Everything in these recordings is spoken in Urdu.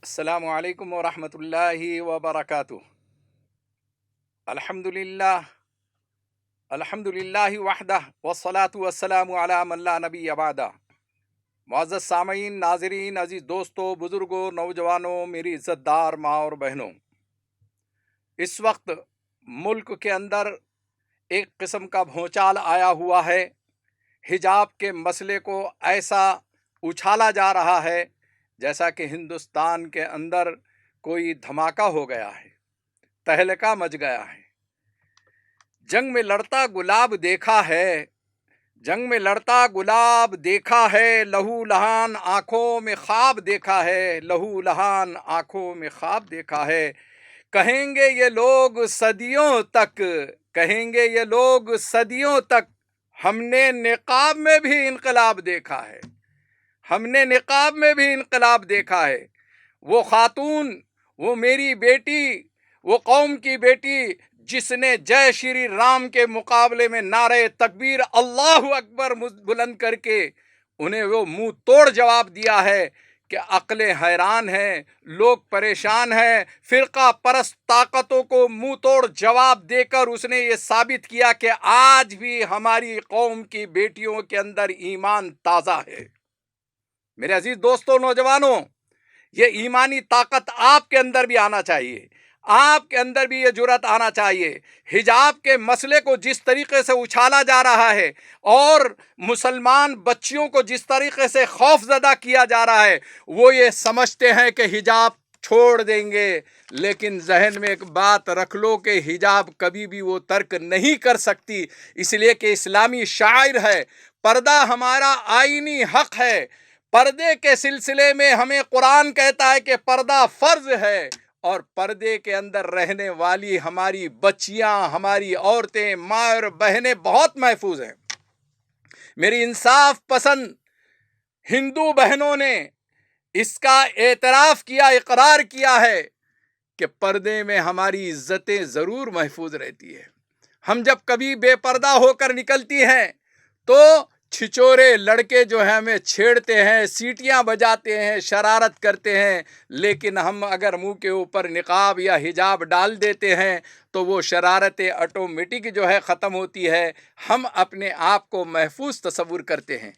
السلام علیکم ورحمۃ اللہ وبرکاتہ۔ الحمد للہ وحدہ والصلاة والسلام علی من لا نبی بعدہ۔ معزز سامعین، ناظرین، عزیز دوستوں، بزرگوں، نوجوانوں، میری عزت دار ماں اور بہنوں، اس وقت ملک کے اندر ایک قسم کا بھونچال آیا ہوا ہے۔ حجاب کے مسئلے کو ایسا اچھالا جا رہا ہے جیسا کہ ہندوستان کے اندر کوئی دھماکہ ہو گیا ہے، تہلکہ مچ گیا ہے۔ جنگ میں لڑتا گلاب دیکھا ہے، جنگ میں لڑتا گلاب دیکھا ہے، لہو لہان آنکھوں میں خواب دیکھا ہے، لہو لہان آنکھوں میں خواب دیکھا ہے۔ کہیں گے یہ لوگ صدیوں تک، کہیں گے یہ لوگ صدیوں تک، ہم نے نقاب میں بھی انقلاب دیکھا ہے، ہم نے نقاب میں بھی انقلاب دیکھا ہے۔ وہ خاتون، وہ میری بیٹی، وہ قوم کی بیٹی جس نے جے شری رام کے مقابلے میں نعرہ تکبیر اللہ اکبر بلند کر کے انہیں وہ منہ توڑ جواب دیا ہے کہ عقلیں حیران ہیں، لوگ پریشان ہیں۔ فرقہ پرست طاقتوں کو منہ توڑ جواب دے کر اس نے یہ ثابت کیا کہ آج بھی ہماری قوم کی بیٹیوں کے اندر ایمان تازہ ہے۔ میرے عزیز دوستوں، نوجوانوں، یہ ایمانی طاقت آپ کے اندر بھی آنا چاہیے، آپ کے اندر بھی یہ جرأت آنا چاہیے۔ حجاب کے مسئلے کو جس طریقے سے اچھالا جا رہا ہے اور مسلمان بچیوں کو جس طریقے سے خوف زدہ کیا جا رہا ہے، وہ یہ سمجھتے ہیں کہ حجاب چھوڑ دیں گے، لیکن ذہن میں ایک بات رکھ لو کہ حجاب کبھی بھی وہ ترک نہیں کر سکتی، اس لیے کہ اسلامی شاعر ہے، پردہ ہمارا آئینی حق ہے۔ پردے کے سلسلے میں ہمیں قرآن کہتا ہے کہ پردہ فرض ہے، اور پردے کے اندر رہنے والی ہماری بچیاں، ہماری عورتیں، ماں اور بہنیں بہت محفوظ ہیں۔ میری انصاف پسند ہندو بہنوں نے اس کا اعتراف کیا، اقرار کیا ہے کہ پردے میں ہماری عزتیں ضرور محفوظ رہتی ہے۔ ہم جب کبھی بے پردہ ہو کر نکلتی ہیں تو چھچورے لڑکے جو ہیں ہمیں چھیڑتے ہیں، سیٹیاں بجاتے ہیں، شرارت کرتے ہیں، لیکن ہم اگر منہ کے اوپر نقاب یا حجاب ڈال دیتے ہیں تو وہ شرارتیں آٹومیٹک جو ہے ختم ہوتی ہے، ہم اپنے آپ کو محفوظ تصور کرتے ہیں۔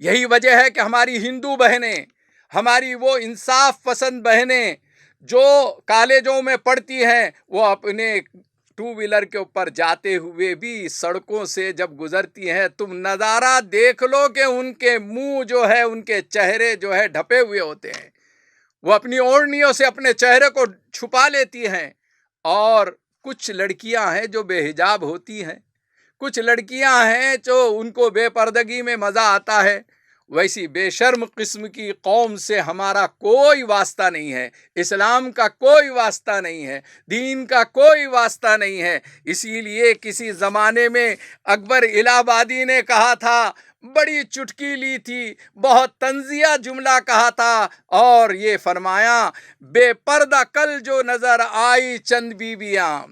یہی وجہ ہے کہ ہماری ہندو بہنیں، ہماری وہ انصاف پسند بہنیں جو کالجوں میں پڑھتی ہیں، وہ اپنے ٹو ویلر کے اوپر جاتے ہوئے بھی سڑکوں سے جب گزرتی ہیں، تم نظارہ دیکھ لو کہ ان کے منہ جو ہے، ان کے چہرے جو ہے ڈھپے ہوئے ہوتے ہیں۔ وہ اپنی اوڑھنیوں سے اپنے چہرے کو چھپا لیتی ہیں، اور کچھ لڑکیاں ہیں جو بے حجاب ہوتی ہیں، کچھ لڑکیاں ہیں جو ان کو بے پردگی میں مزہ آتا ہے۔ ویسی بے شرم قسم کی قوم سے ہمارا کوئی واسطہ نہیں ہے، اسلام کا کوئی واسطہ نہیں ہے، دین کا کوئی واسطہ نہیں ہے۔ اسی لیے کسی زمانے میں اکبر الہ آبادی نے کہا تھا، بڑی چٹکی لی تھی، بہت طنزیہ جملہ کہا تھا، اور یہ فرمایا، بے پردہ کل جو نظر آئی چند بیویاں،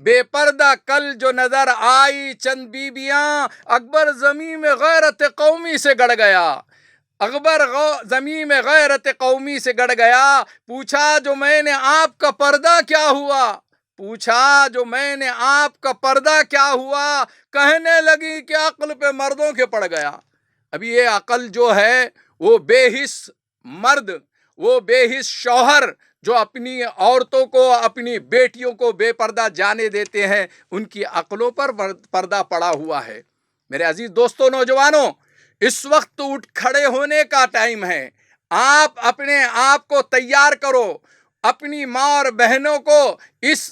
بے پردہ کل جو نظر آئی چند بیویاں، اکبر زمین میں غیرت قومی سے گڑ گیا، اکبر زمین میں غیرت قومی سے گڑ گیا۔ پوچھا جو میں نے آپ کا پردہ کیا ہوا، پوچھا جو میں نے آپ کا پردہ کیا ہوا، کہنے لگی کہ عقل پہ مردوں کے پڑ گیا۔ ابھی یہ عقل جو ہے وہ بے حس مرد، وہ بے حس شوہر جو اپنی عورتوں کو، اپنی بیٹیوں کو بے پردہ جانے دیتے ہیں، ان کی عقلوں پر پردہ پڑا ہوا ہے۔ میرے عزیز دوستوں، نوجوانوں، اس وقت اٹھ کھڑے ہونے کا ٹائم ہے۔ آپ اپنے آپ کو تیار کرو، اپنی ماں اور بہنوں کو اس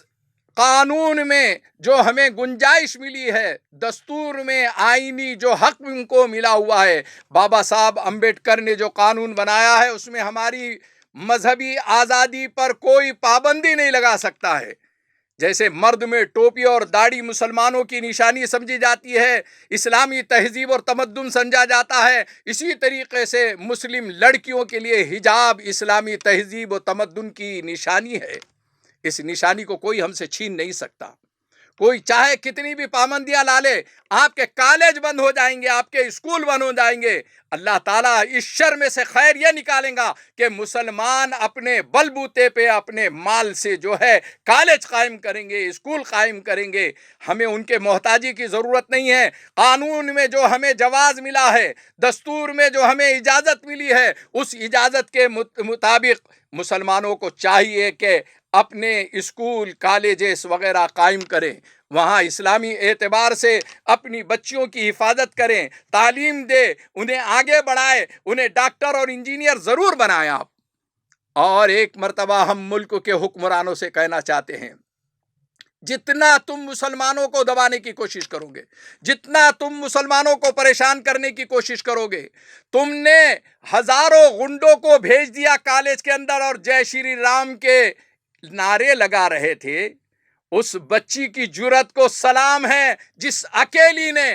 قانون میں جو ہمیں گنجائش ملی ہے، دستور میں آئینی جو حق ان کو ملا ہوا ہے، بابا صاحب امبیڈکر نے جو قانون بنایا ہے، اس میں ہماری مذہبی آزادی پر کوئی پابندی نہیں لگا سکتا ہے۔ جیسے مرد میں ٹوپی اور داڑھی مسلمانوں کی نشانی سمجھی جاتی ہے، اسلامی تہذیب اور تمدن سمجھا جاتا ہے، اسی طریقے سے مسلم لڑکیوں کے لیے حجاب اسلامی تہذیب و تمدن کی نشانی ہے۔ اس نشانی کو کوئی ہم سے چھین نہیں سکتا، کوئی چاہے کتنی بھی پابندیاں لا لے، آپ کے کالج بند ہو جائیں گے، آپ کے اسکول بند ہو جائیں گے۔ اللہ تعالیٰ اس شر میں سے خیر یہ نکالیں گا کہ مسلمان اپنے بل بوتے پہ اپنے مال سے جو ہے کالج قائم کریں گے، اسکول قائم کریں گے۔ ہمیں ان کے محتاجی کی ضرورت نہیں ہے۔ قانون میں جو ہمیں جواز ملا ہے، دستور میں جو ہمیں اجازت ملی ہے، اس اجازت کے مطابق مسلمانوں کو چاہیے کہ اپنے اسکول کالجز وغیرہ قائم کریں، وہاں اسلامی اعتبار سے اپنی بچیوں کی حفاظت کریں، تعلیم دے، انہیں آگے بڑھائے، انہیں ڈاکٹر اور انجینئر ضرور بنائیں آپ۔ اور ایک مرتبہ ہم ملک کے حکمرانوں سے کہنا چاہتے ہیں، جتنا تم مسلمانوں کو دبانے کی کوشش کرو گے، جتنا تم مسلمانوں کو پریشان کرنے کی کوشش کرو گے، تم نے ہزاروں غنڈوں کو بھیج دیا کالج کے اندر اور جے شری رام کے نعرے لگا رہے تھے، اس بچی کی جرات کو سلام ہے جس اکیلی نے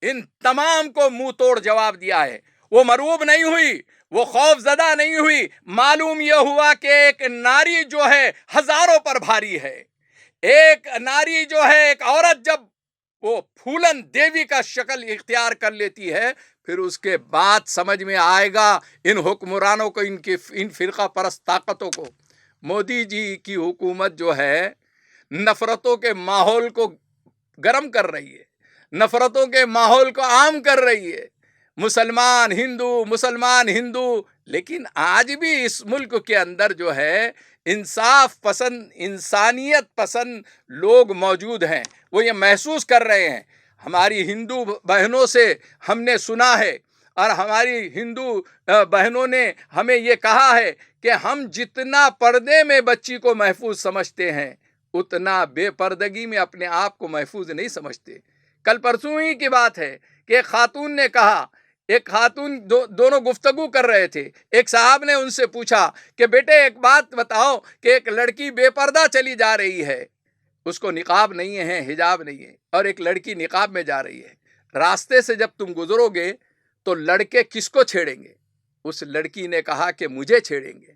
ان تمام کو منہ توڑ جواب دیا ہے۔ وہ مروب نہیں ہوئی، وہ خوف زدہ نہیں ہوئی۔ معلوم یہ ہوا کہ ایک ناری جو ہے ہزاروں پر بھاری ہے۔ ایک ناری جو ہے، ایک عورت جب وہ پھولن دیوی کا شکل اختیار کر لیتی ہے، پھر اس کے بعد سمجھ میں آئے گا ان حکمرانوں کو، ان فرقہ پرست طاقتوں کو۔ مودی جی کی حکومت جو ہے نفرتوں کے ماحول کو گرم کر رہی ہے، نفرتوں کے ماحول کو عام کر رہی ہے، مسلمان ہندو۔ لیکن آج بھی اس ملک کے اندر جو ہے انصاف پسند، انسانیت پسند لوگ موجود ہیں، وہ یہ محسوس کر رہے ہیں۔ ہماری ہندو بہنوں سے ہم نے سنا ہے، اور ہماری ہندو بہنوں نے ہمیں یہ کہا ہے کہ ہم جتنا پردے میں بچی کو محفوظ سمجھتے ہیں، اتنا بے پردگی میں اپنے آپ کو محفوظ نہیں سمجھتے۔ کل پرسوں ہی کی بات ہے کہ ایک خاتون نے کہا، ایک خاتون دونوں گفتگو کر رہے تھے، ایک صاحب نے ان سے پوچھا کہ بیٹے ایک بات بتاؤ کہ ایک لڑکی بے پردہ چلی جا رہی ہے، اس کو نقاب نہیں ہے، حجاب نہیں ہے، اور ایک لڑکی نقاب میں جا رہی ہے، راستے سے جب تم گزرو گے تو لڑکے کس کو چھیڑیں گے؟ اس لڑکی نے کہا کہ مجھے چھیڑیں گے،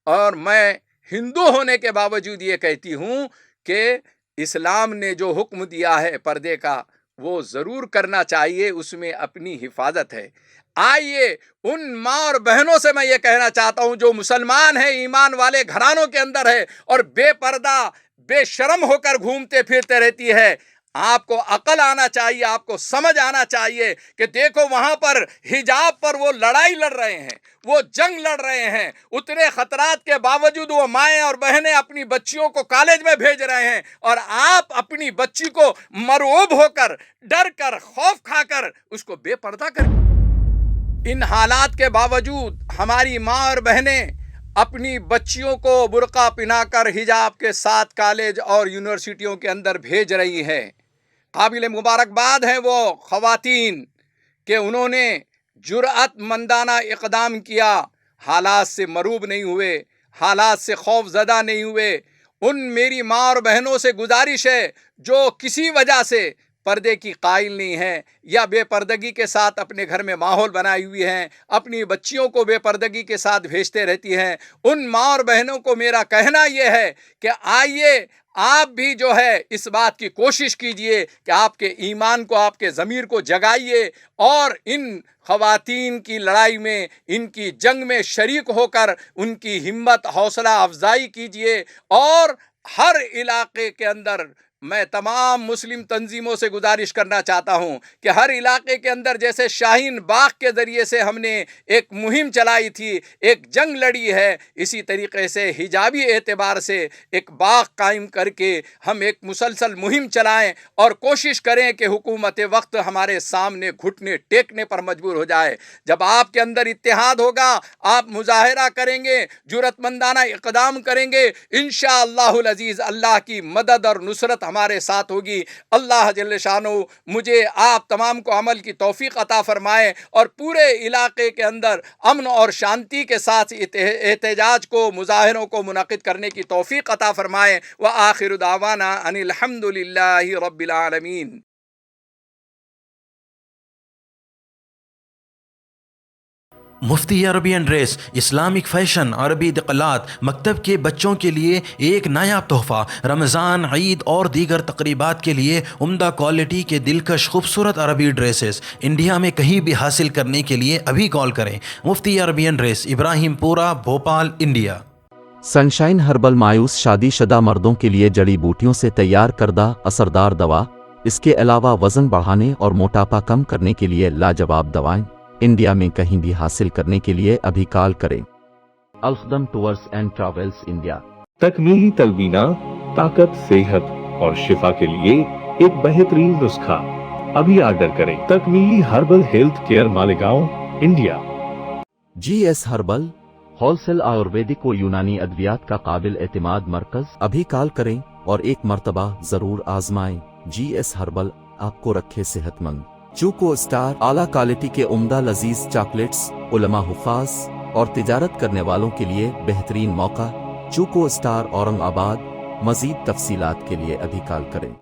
اور میں ہندو ہونے کے باوجود یہ کہتی ہوں کہ اسلام نے جو حکم دیا ہے پردے کا، وہ ضرور کرنا چاہیے، اس میں اپنی حفاظت ہے۔ آئیے ان ماں اور بہنوں سے میں یہ کہنا چاہتا ہوں جو مسلمان ہیں، ایمان والے گھرانوں کے اندر ہے اور بے پردہ بے شرم ہو کر گھومتے پھرتے رہتی ہے، آپ کو عقل آنا چاہیے، آپ کو سمجھ آنا چاہیے کہ دیکھو وہاں پر حجاب پر وہ لڑائی لڑ رہے ہیں، وہ جنگ لڑ رہے ہیں، اتنے خطرات کے باوجود وہ مائیں اور بہنیں اپنی بچیوں کو کالج میں بھیج رہے ہیں، اور آپ اپنی بچی کو مرعوب ہو کر، ڈر کر، خوف کھا کر اس کو بے پردہ کر۔ ان حالات کے باوجود ہماری ماں اور بہنیں اپنی بچیوں کو برقع پہنا کر حجاب کے ساتھ کالج اور یونیورسٹیوں کے اندر بھیج رہی ہیں۔ قابل مبارکباد ہیں وہ خواتین کہ انہوں نے جرأت مندانہ اقدام کیا، حالات سے مرعوب نہیں ہوئے، حالات سے خوف زدہ نہیں ہوئے۔ ان میری ماں اور بہنوں سے گزارش ہے جو کسی وجہ سے پردے کی قائل نہیں ہیں یا بے پردگی کے ساتھ اپنے گھر میں ماحول بنائی ہوئی ہیں، اپنی بچیوں کو بے پردگی کے ساتھ بھیجتے رہتی ہیں، ان ماں اور بہنوں کو میرا کہنا یہ ہے کہ آئیے آپ بھی جو ہے اس بات کی کوشش کیجئے کہ آپ کے ایمان کو، آپ کے ضمیر کو جگائیے اور ان خواتین کی لڑائی میں، ان کی جنگ میں شریک ہو کر ان کی ہمت حوصلہ افزائی کیجئے۔ اور ہر علاقے کے اندر میں تمام مسلم تنظیموں سے گزارش کرنا چاہتا ہوں کہ ہر علاقے کے اندر جیسے شاہین باغ کے ذریعے سے ہم نے ایک مہم چلائی تھی، ایک جنگ لڑی ہے، اسی طریقے سے حجابی اعتبار سے ایک باغ قائم کر کے ہم ایک مسلسل مہم چلائیں اور کوشش کریں کہ حکومت وقت ہمارے سامنے گھٹنے ٹیکنے پر مجبور ہو جائے۔ جب آپ کے اندر اتحاد ہوگا، آپ مظاہرہ کریں گے، جرأت مندانہ اقدام کریں گے، انشاءاللہ العزیز اللہ کی مدد اور نصرت ہمارے ساتھ ہوگی۔ اللہ جل شانہ مجھے آپ تمام کو عمل کی توفیق عطا فرمائے اور پورے علاقے کے اندر امن اور شانتی کے ساتھ احتجاج کو، مظاہروں کو منعقد کرنے کی توفیق عطا فرمائے۔ وآخر دعوانا ان الحمد للہ رب العالمین۔ مفتی عربین ڈریس، اسلامک فیشن، عربی دقلات، مکتب کے بچوں کے لیے ایک نایاب تحفہ، رمضان، عید اور دیگر تقریبات کے لیے عمدہ کوالٹی کے دلکش خوبصورت عربی ڈریسز انڈیا میں کہیں بھی حاصل کرنے کے لیے ابھی کال کریں۔ مفتی عربین ڈریس، ابراہیم پورہ، بھوپال، انڈیا۔ سنشائن ہربل مایوس شادی شدہ مردوں کے لیے جڑی بوٹیوں سے تیار کردہ اثردار دوا، اس کے علاوہ وزن بڑھانے اور موٹاپا کم کرنے کے لیے لاجواب دوائیں انڈیا میں کہیں بھی حاصل کرنے کے لیے ابھی کال کریں۔ الخدم ٹورز اینڈ ٹریولز انڈیا۔ تکمیلی تلبینہ، طاقت، صحت اور شفا کے لیے ایک بہترین نسخہ، ابھی آرڈر کریں۔ تکمیلی herbal health care, Malegaon, India. G S herbal, wholesale Ayurvedic و یونانی ادویات کا قابل اعتماد مرکز، ابھی کال کریں اور ایک مرتبہ ضرور آزمائیں۔ جی ایس ہربل آپ کو رکھے صحت مند۔ چوکو اسٹار، اعلیٰ کوالٹی کے عمدہ لذیذ چاکلیٹس، علماء، حفاظ اور تجارت کرنے والوں کے لیے بہترین موقع۔ چوکو اسٹار، اورنگ آباد۔ مزید تفصیلات کے لیے ابھی کال کریں۔